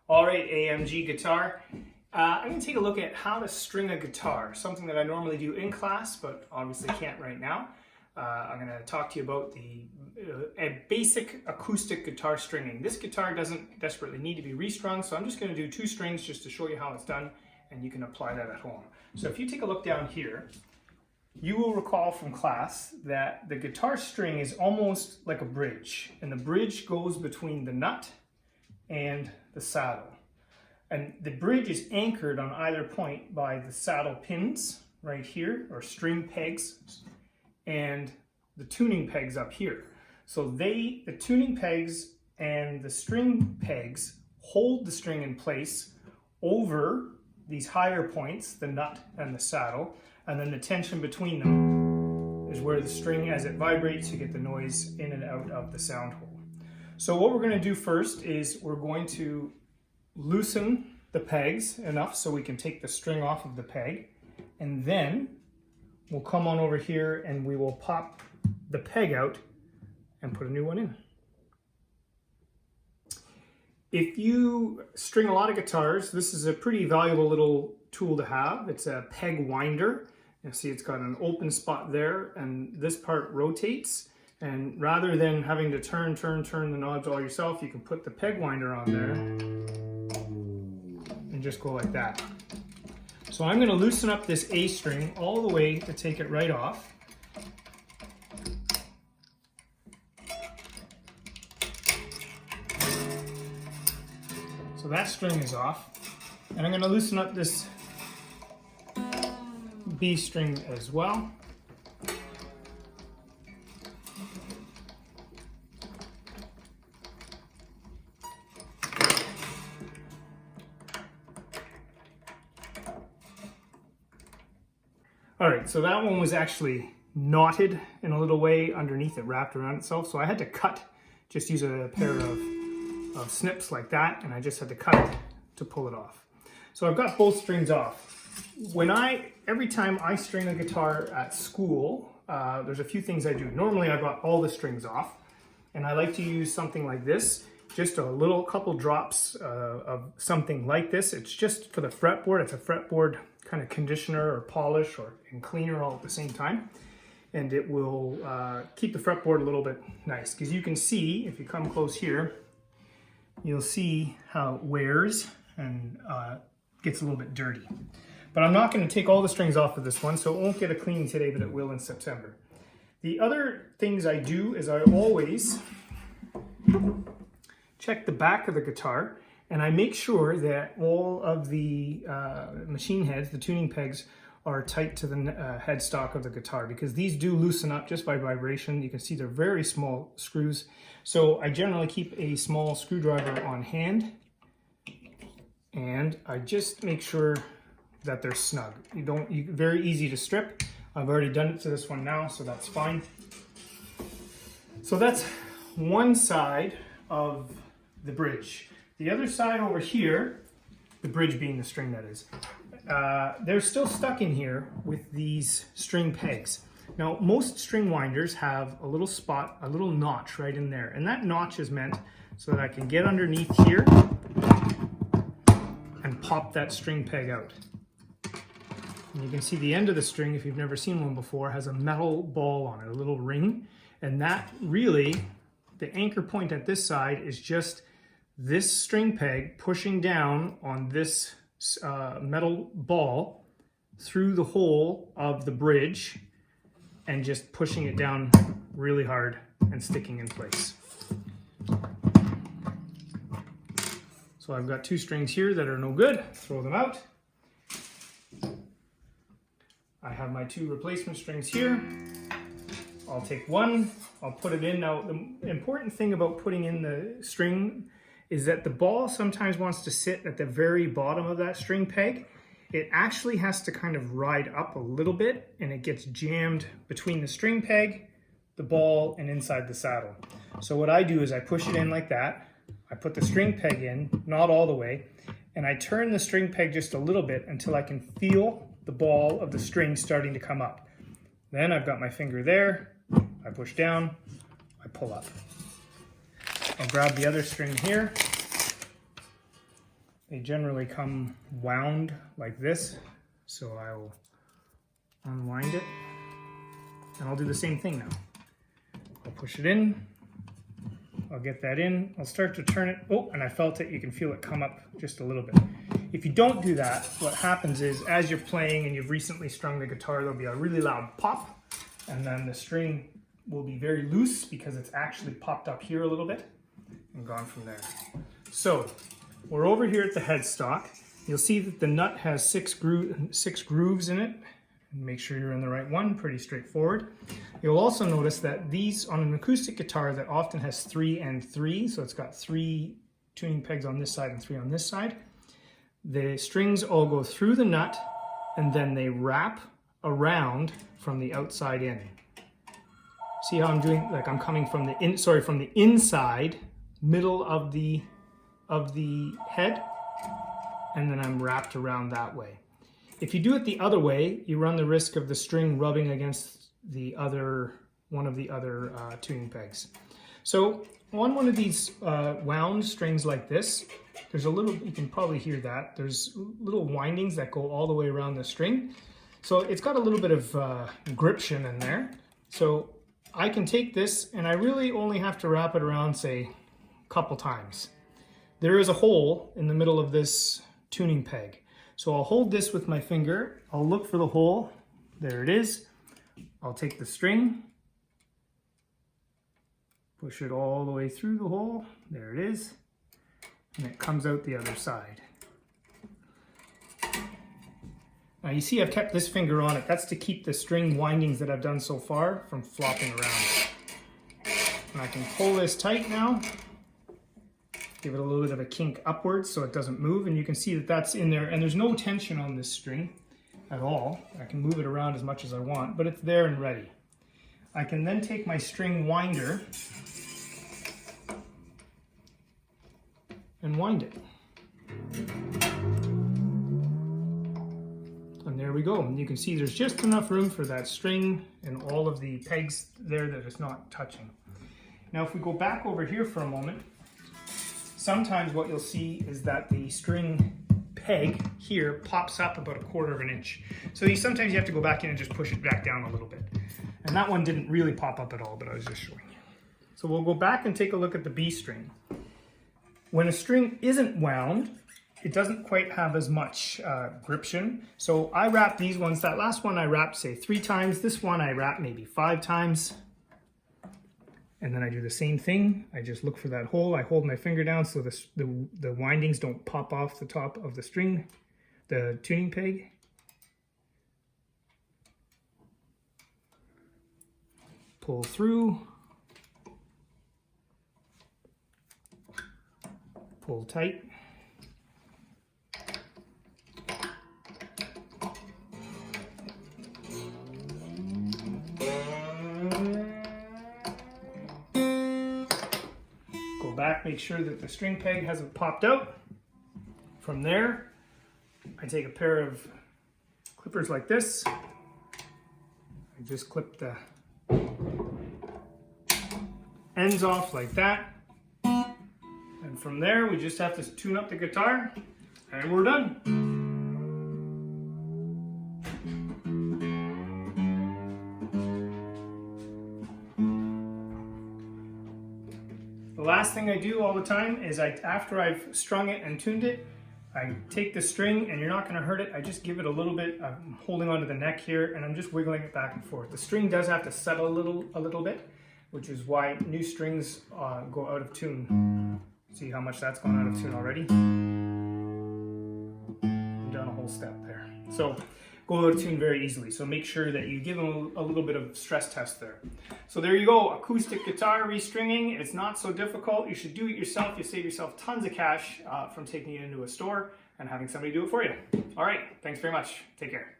All right, AMG guitar. I'm going to take a look at how to string a guitar, something that I normally do in class, but obviously can't right now. I'm going to talk to you about a basic acoustic guitar stringing. This guitar doesn't desperately need to be restrung, so I'm just going to do 2 strings just to show you how it's done, and you can apply that at home. So if you take a look down here, you will recall from class that the guitar string is almost like a bridge, and the bridge goes between the nut and the saddle. And the bridge is anchored on either point by the saddle pins right here, or string pegs, and the tuning pegs up here. So the tuning pegs and the string pegs hold the string in place over these higher points, the nut and the saddle, and then the tension between them is where the string, as it vibrates, you get the noise in and out of the sound hole. So what we're going to do first is we're going to loosen the pegs enough so we can take the string off of the peg, and then we'll come on over here and we will pop the peg out and put a new one in. If you string a lot of guitars, this is a pretty valuable little tool to have. It's a peg winder. You'll see it's got an open spot there, and this part rotates. And rather than having to turn the knobs all yourself, you can put the peg winder on there and just go like that. So I'm going to loosen up this A string all the way to take it right off. So that string is off. And I'm going to loosen up this B string as well. All right, so that one was actually knotted in a little way underneath it, wrapped around itself. So I had to just use a pair of snips like that, and I just had to cut it to pull it off. So I've got both strings off. Every time I string a guitar at school, there's a few things I do. Normally I've got all the strings off, and I like to use something like this, just a couple drops of something like this. It's just for the fretboard. It's a fretboard kind of conditioner or polish and cleaner all at the same time. And it will keep the fretboard a little bit nice, because you can see, if you come close here, you'll see how it wears and gets a little bit dirty. But I'm not going to take all the strings off of this one, so it won't get a cleaning today, but it will in September. The other things I do is I always check the back of the guitar, and I make sure that all of the machine heads, the tuning pegs, are tight to the headstock of the guitar, because these do loosen up just by vibration. You can see they're very small screws. So I generally keep a small screwdriver on hand, and I just make sure that they're snug. Very easy to strip. I've already done it to this one now, so that's fine. So that's one side of the bridge. The other side over here, the bridge being the string, that is, they're still stuck in here with these string pegs. Now, most string winders have a little spot, a little notch right in there, and that notch is meant so that I can get underneath here and pop that string peg out. And you can see the end of the string, if you've never seen one before, has a metal ball on it, a little ring, and that really, the anchor point at this side is just this string peg pushing down on this metal ball through the hole of the bridge and just pushing it down really hard and sticking in place. So I've got 2 strings here that are no good. Throw them out. I have my 2 replacement strings here. I'll take one, I'll put it in. Now, the important thing about putting in the string is that the ball sometimes wants to sit at the very bottom of that string peg. It actually has to kind of ride up a little bit, and it gets jammed between the string peg, the ball, and inside the saddle. So what I do is I push it in like that. I put the string peg in, not all the way, and I turn the string peg just a little bit until I can feel the ball of the string starting to come up. Then I've got my finger there, I push down, I pull up. I'll grab the other string here, They generally come wound like this, so I will unwind it, and I'll do the same thing now. I'll push it in, I'll get that in, I'll start to turn it, oh, and I felt it, you can feel it come up just a little bit. If you don't do that, what happens is as you're playing and you've recently strung the guitar, there'll be a really loud pop, and then the string will be very loose because it's actually popped up here a little bit and gone from there. So we're over here at the headstock. You'll see that the nut has six grooves in it. Make sure you're in the right one, pretty straightforward. You'll also notice that these, on an acoustic guitar that often has 3 and 3, so it's got 3 tuning pegs on this side and 3 on this side, the strings all go through the nut and then they wrap around from the outside in. See how I'm doing, like I'm coming from the inside, middle of the head, and then I'm wrapped around that way. If you do it the other way, you run the risk of the string rubbing against one of the other tuning pegs. So on one of these wound strings like this, there's a little, you can probably hear that, there's little windings that go all the way around the string. So it's got a little bit of gription in there. So I can take this and I really only have to wrap it around, say, a couple times. There is a hole in the middle of this tuning peg. So I'll hold this with my finger, I'll look for the hole, there it is. I'll take the string, push it all the way through the hole, there it is, and it comes out the other side. Now you see I've kept this finger on it, that's to keep the string windings that I've done so far from flopping around. And I can pull this tight now, give it a little bit of a kink upwards so it doesn't move, and you can see that that's in there, and there's no tension on this string at all. I can move it around as much as I want, but it's there and ready. I can then take my string winder and wind it. And there we go. And you can see there's just enough room for that string and all of the pegs there that it's not touching. Now if we go back over here for a moment, sometimes what you'll see is that the string peg here pops up about 1/4 of an inch. So sometimes you have to go back in and just push it back down a little bit. And that one didn't really pop up at all, but I was just showing you. So we'll go back and take a look at the B string. When a string isn't wound, it doesn't quite have as much gription. So I wrap these ones, that last one I wrapped say 3 times, this one I wrap maybe 5 times. And then I do the same thing. I just look for that hole. I hold my finger down so the windings don't pop off the top of the string, the tuning peg. Pull through. Pull tight. Back, make sure that the string peg hasn't popped out. From there, I take a pair of clippers like this. I just clip the ends off like that. And from there, we just have to tune up the guitar and we're done. The last thing I do all the time is after I've strung it and tuned it, I take the string, and you're not going to hurt it, I just give it a little bit, I'm holding onto the neck here, and I'm just wiggling it back and forth. The string does have to settle a little bit, which is why new strings go out of tune. See how much that's gone out of tune already? I've done a whole step there. So go out of tune very easily. So make sure that you give them a little bit of stress test there. So there you go, acoustic guitar restringing. It's not so difficult. You should do it yourself. You save yourself tons of cash from taking it into a store and having somebody do it for you. All right, thanks very much. Take care.